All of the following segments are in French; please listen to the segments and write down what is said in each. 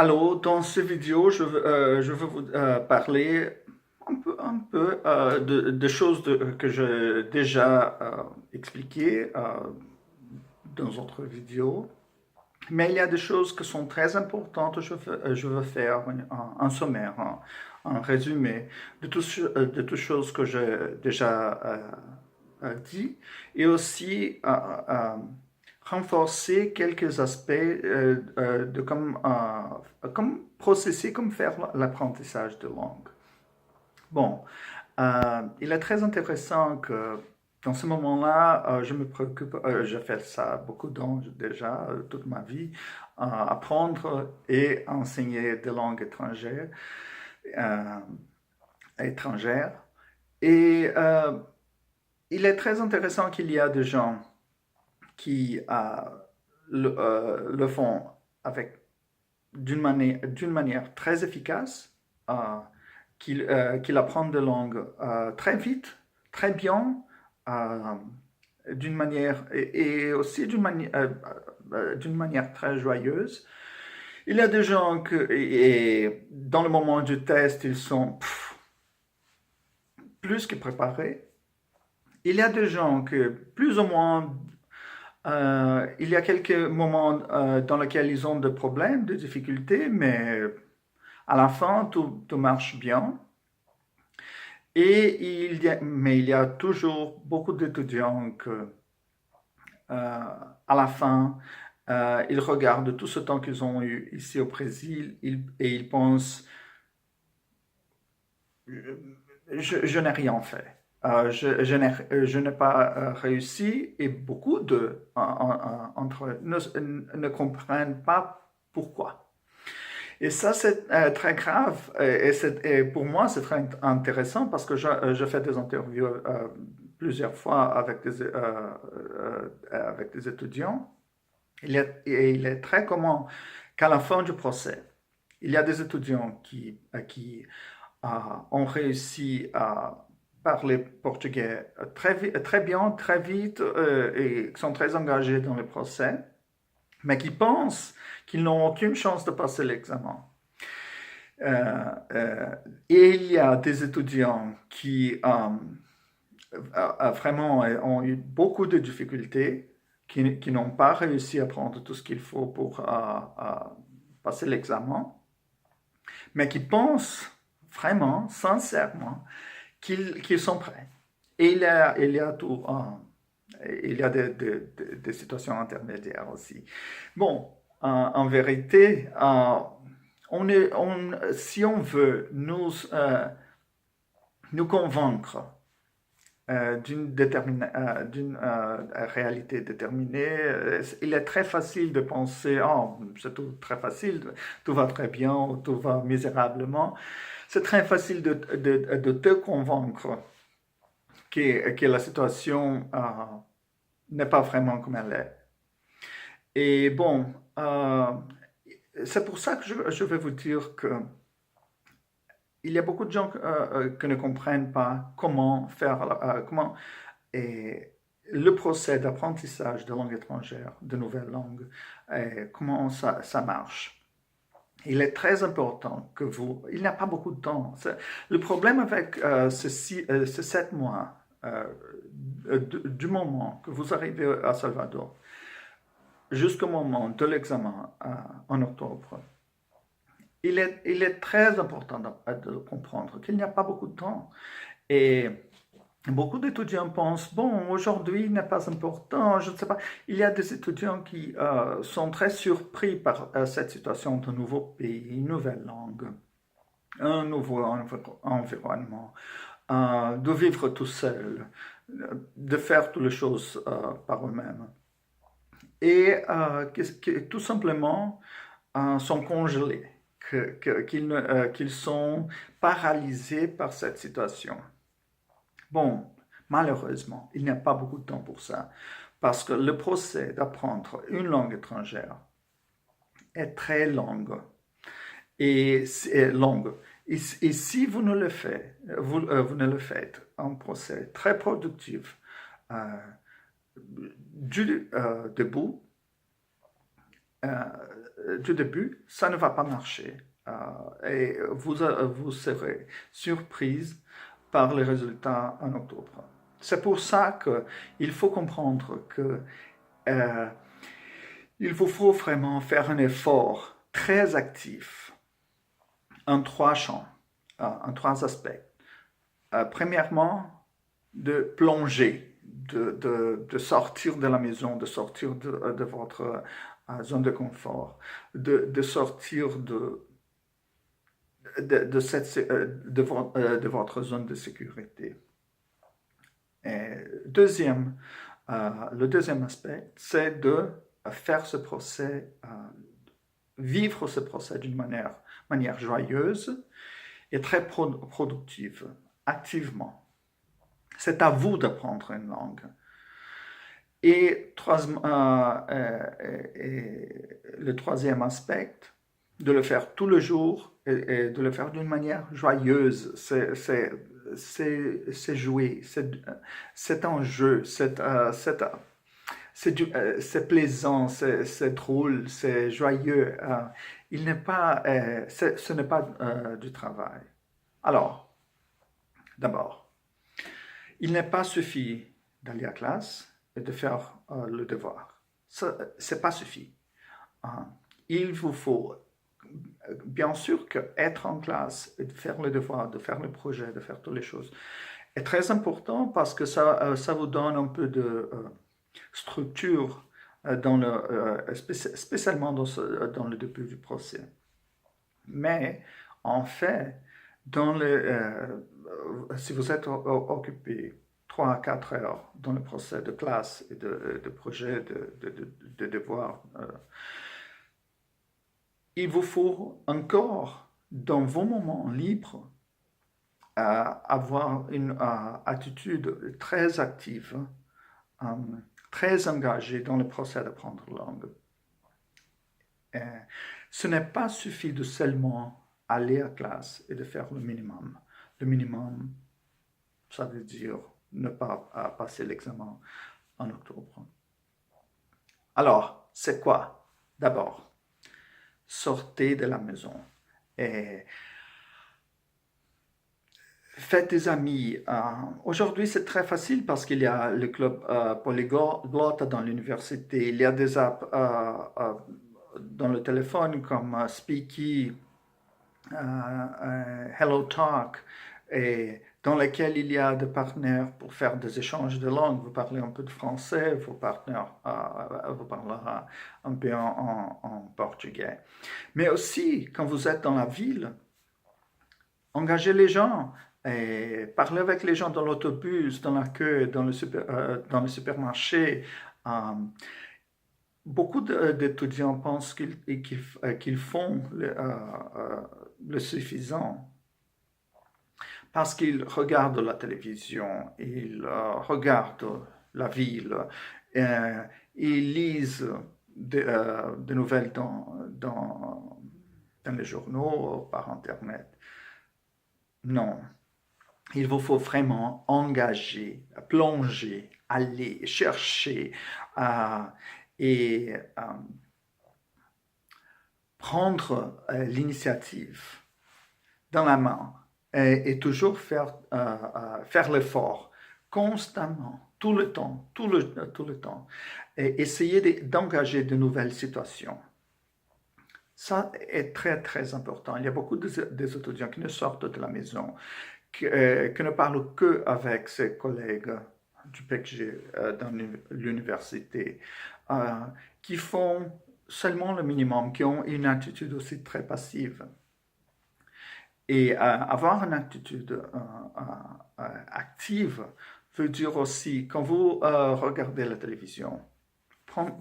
Alors, dans cette vidéo, je veux vous parler un peu de choses que j'ai déjà expliquées dans d'autres vidéos. Mais il y a des choses qui sont très importantes. Je veux faire un sommaire, un résumé de toutes choses que j'ai déjà dit. Et aussi renforcer quelques aspects de comme processer, comme faire l'apprentissage de langue. Bon, il est très intéressant que dans ce moment-là, je me préoccupe, je fais ça beaucoup dans déjà toute ma vie, apprendre et enseigner des langues euh, étrangères. Et il est très intéressant qu'il y a des gens qui le font avec d'une manière très efficace, euh, qu'ils apprennent de langue très vite, très bien, euh, d'une manière et aussi d'une manière très joyeuse. Il y a des gens et dans le moment du test, ils sont plus que préparés. Il y a des gens que plus ou moins il y a quelques moments dans lesquels ils ont des problèmes, des difficultés, mais à la fin, tout marche bien. Mais il y a toujours beaucoup d'étudiants que, à la fin, ils regardent tout ce temps qu'ils ont eu ici au Brésil et ils pensent, je n'ai rien fait. Je n'ai pas réussi et beaucoup entre eux ne comprennent pas pourquoi. Et ça, c'est très grave. Et pour moi, c'est très intéressant parce que je fais des interviews plusieurs fois avec des étudiants. Il est très commun qu'à la fin du procès, il y a des étudiants qui ont réussi à parler portugais très bien, très vite et qui sont très engagés dans le procès, mais qui pensent qu'ils n'ont aucune chance de passer l'examen. Et il y a des étudiants qui vraiment ont eu beaucoup de difficultés, qui n'ont pas réussi à prendre tout ce qu'il faut pour passer l'examen, mais qui pensent vraiment, sincèrement, qu'ils sont prêts. Et il y a tout. Il y a des situations intermédiaires aussi. Bon, en vérité, si on veut nous convaincre d'une réalité déterminée, il est très facile de penser, oh, c'est tout très facile, tout va très bien, tout va misérablement. C'est très facile de te convaincre que la situation n'est pas vraiment comme elle est. Et bon, c'est pour ça que je vais vous dire que il y a beaucoup de gens qui ne comprennent pas comment faire, comment et le procès d'apprentissage de langue étrangère, de nouvelles langues, comment ça marche. Il est très important que il n'y a pas beaucoup de temps. Le problème avec ces 7 mois du moment que vous arrivez à Salvador jusqu'au moment de l'examen en octobre, il est très important de comprendre qu'il n'y a pas beaucoup de temps. Et beaucoup d'étudiants pensent, bon, aujourd'hui n'est pas important, je ne sais pas. Il y a des étudiants qui sont très surpris par cette situation d'un nouveau pays, une nouvelle langue, un nouveau environnement, de vivre tout seul, de faire toutes les choses par eux-mêmes. Et tout simplement sont congelés, qu'ils sont paralysés par cette situation. Bon, malheureusement, il n'y a pas beaucoup de temps pour ça, parce que le procès d'apprendre une langue étrangère est très long. Et long. Et si vous ne le faites, vous ne le faites un procès très productif, debout, du début, ça ne va pas marcher. Et vous serez surprise par les résultats en octobre. C'est pour ça qu'il faut comprendre que euh, il vous faut vraiment faire un effort très actif en trois champs, en trois aspects. Premièrement, de plonger, de sortir de la maison, de sortir de votre zone de confort, de sortir de votre zone de sécurité. Et le deuxième aspect, c'est de faire ce procès, vivre ce procès d'une manière joyeuse et très productive, activement. C'est à vous d'apprendre une langue. Et le troisième aspect, de le faire tout le jour et de le faire d'une manière joyeuse. C'est jouer, c'est un jeu, c'est plaisant, c'est drôle, c'est joyeux. Ce n'est pas du travail. Alors, d'abord, il n'est pas suffi d'aller à classe et de faire le devoir. C'est pas suffi. Il vous faut bien sûr que être en classe et de faire le devoir, de faire le projet, de faire toutes les choses est très important parce que ça vous donne un peu de structure spécialement dans le début du procès. Mais en fait, si vous êtes occupé 3 à 4 heures dans le procès de classe et de projet, de devoir, il vous faut encore, dans vos moments libres, avoir une attitude très active, très engagée dans le procès d'apprendre la langue. Ce n'est pas suffit de seulement aller à classe et de faire le minimum. Le minimum, ça veut dire ne pas passer l'examen en octobre. Alors, c'est quoi? D'abord, sortez de la maison et faites des amis. Aujourd'hui, c'est très facile parce qu'il y a le club polyglotte dans l'université. Il y a des apps dans le téléphone comme Speaky, Hello Talk, et dans lesquels il y a des partenaires pour faire des échanges de langue. Vous parlez un peu de français, vos partenaires vous parlera un peu en portugais. Mais aussi, quand vous êtes dans la ville, engagez les gens. Et parlez avec les gens dans l'autobus, dans la queue, dans le supermarché. Beaucoup d'étudiants pensent qu'ils font le suffisant parce qu'ils regardent la télévision, ils regardent la ville, ils lisent des nouvelles dans les journaux, par Internet. Non, il vous faut vraiment engager, plonger, aller chercher et prendre l'initiative dans la main et toujours faire l'effort constamment, tout le temps, et essayer d'engager de nouvelles situations. Ça est très, très important. Il y a beaucoup des étudiants qui ne sortent de la maison, qui ne parlent qu'avec ses collègues du PECG dans l'université, qui font seulement le minimum, qui ont une attitude aussi très passive. Et avoir une attitude active veut dire aussi, quand vous regardez la télévision,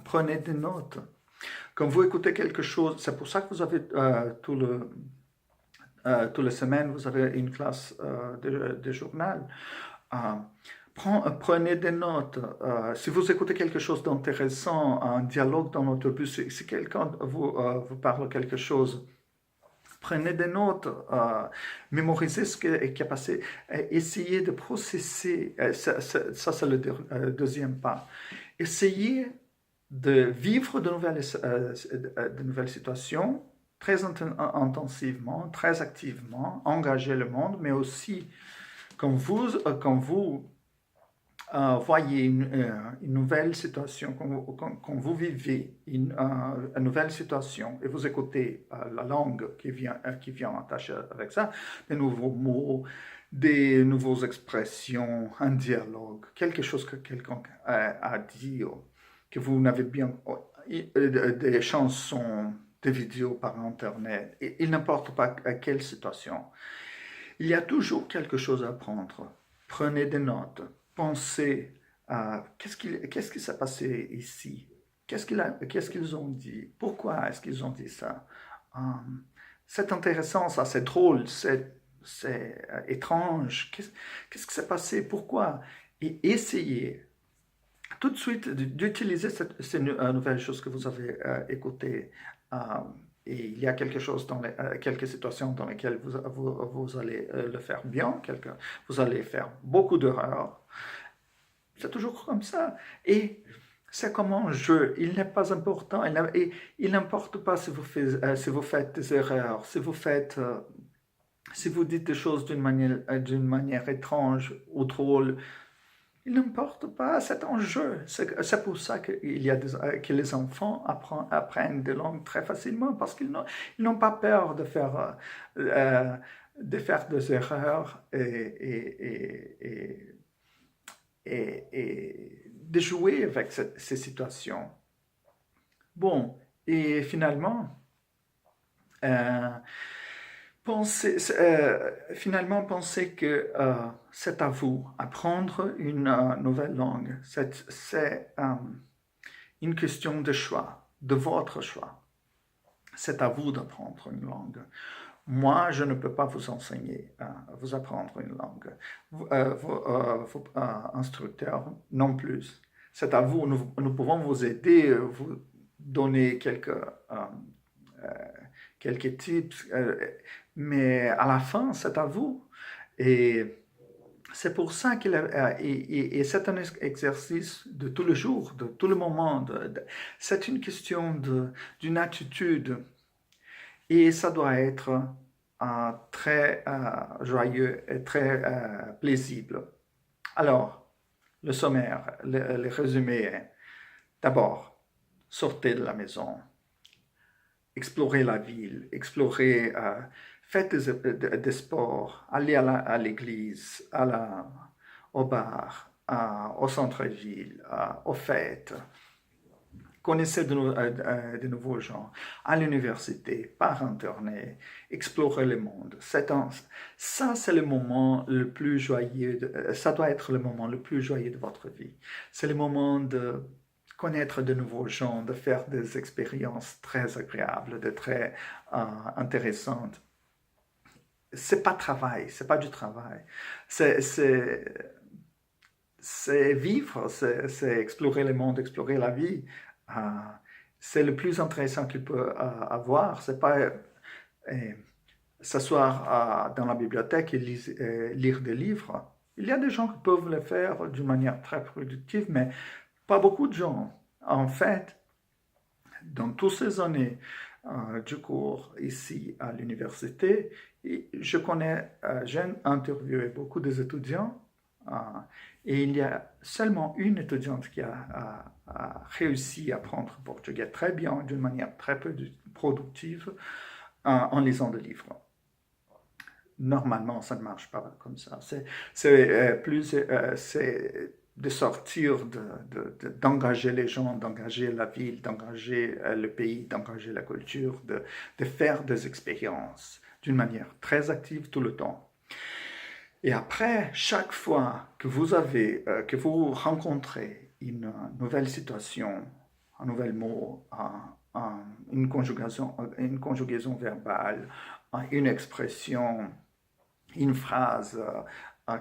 prenez des notes. Quand vous écoutez quelque chose, c'est pour ça que vous avez toutes les semaines, vous avez une classe de journal. Prenez des notes. Si vous écoutez quelque chose d'intéressant, un dialogue dans l'autobus, si quelqu'un vous parle quelque chose, prenez des notes, mémorisez ce qui a passé, essayez de processer, ça c'est le deuxième pas. Essayez de vivre de nouvelles situations très intensivement, très activement, engager le monde, mais aussi quand vous voyez une nouvelle situation, quand vous vivez une nouvelle situation et vous écoutez la langue qui vient attacher avec ça, des nouveaux mots, des nouvelles expressions, un dialogue, quelque chose que quelqu'un a dit, que vous n'avez bien, des chansons, des vidéos par Internet, et il n'importe pas à quelle situation. Il y a toujours quelque chose à apprendre. Prenez des notes, pensez à qu'est-ce qui s'est passé ici, qu'est-ce qu'ils ont dit, pourquoi est-ce qu'ils ont dit ça. C'est intéressant, ça, c'est drôle, c'est étrange, qu'est-ce qui s'est passé, pourquoi. Et essayez tout de suite d'utiliser ces nouvelles choses que vous avez écoutées. Et il y a quelque chose quelques situations dans lesquelles vous allez le faire bien, vous allez faire beaucoup d'erreurs. C'est toujours comme ça. Et c'est comme un jeu. Il n'est pas important. Il n'importe pas si vous faites des erreurs, si vous dites des choses d'une manière étrange ou drôle. Il n'importe pas, c'est un jeu. C'est pour ça que les enfants apprennent des langues très facilement, parce qu'ils n'ont pas peur de faire des erreurs et de jouer avec ces situations. Bon, et finalement, euh, pensez que c'est à vous apprendre une nouvelle langue. C'est une question de choix, de votre choix. C'est à vous d'apprendre une langue. Moi, je ne peux pas vous enseigner, vous apprendre une langue. Vos instructeurs non plus. C'est à vous. Nous pouvons vous aider, vous donner quelques tips, mais à la fin, c'est à vous. Et c'est pour ça et c'est un exercice de tout le jour, de tout le moment. C'est une question d'une attitude. Et ça doit être très joyeux et très plaisible. Alors, le sommaire, le résumé est, d'abord, sortez de la maison, explorez la ville, faites des sports, allez à l'église, au bar, au centre-ville, aux fêtes. Connaissez de nouveaux gens, à l'université, par Internet, explorez le monde. Ça, c'est le moment le plus joyeux, ça doit être le moment le plus joyeux de votre vie. C'est le moment de connaître de nouveaux gens, de faire des expériences très agréables, très intéressantes. C'est pas travail, c'est pas du travail. C'est vivre, c'est explorer le monde, explorer la vie. C'est le plus intéressant qu'il peut avoir. C'est pas s'asseoir dans la bibliothèque et lire des livres. Il y a des gens qui peuvent le faire d'une manière très productive, mais pas beaucoup de gens. En fait, dans toutes ces années du cours ici à l'université, j'ai interviewé beaucoup des étudiants et il y a seulement une étudiante qui a réussi à apprendre portugais très bien, d'une manière très productive, en lisant des livres. Normalement, ça ne marche pas comme ça. C'est de sortir, d'engager les gens, d'engager la ville, d'engager le pays, d'engager la culture, de faire des expériences d'une manière très active tout le temps. Et après, chaque fois que vous rencontrez une nouvelle situation, un nouvel mot, une conjugaison verbale, une expression, une phrase,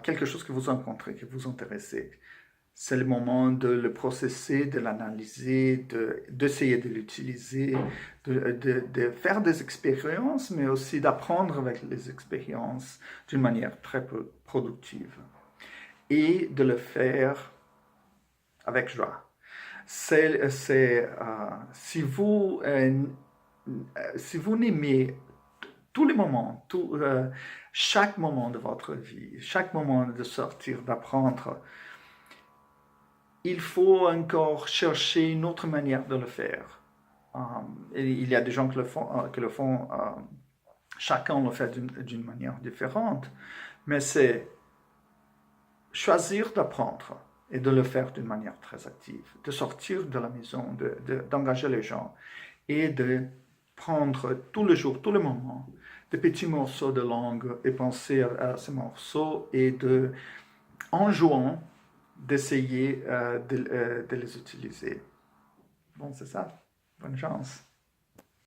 quelque chose que vous rencontrez, que vous intéressez, c'est le moment de le processer, de l'analyser, d'essayer de l'utiliser, de faire des expériences, mais aussi d'apprendre avec les expériences d'une manière très productive. Et de le faire avec joie. Si vous n'aimez tous les moments, chaque moment de votre vie, chaque moment de sortir, d'apprendre, il faut encore chercher une autre manière de le faire. Il y a des gens qui le font chacun le fait d'une manière différente, mais c'est choisir d'apprendre et de le faire d'une manière très active, de sortir de la maison, d'engager les gens et de prendre tous les jours, tous les moments, des petits morceaux de langue et penser à ces morceaux et en jouant, d'essayer de les utiliser. Bon, c'est ça. Bonne chance.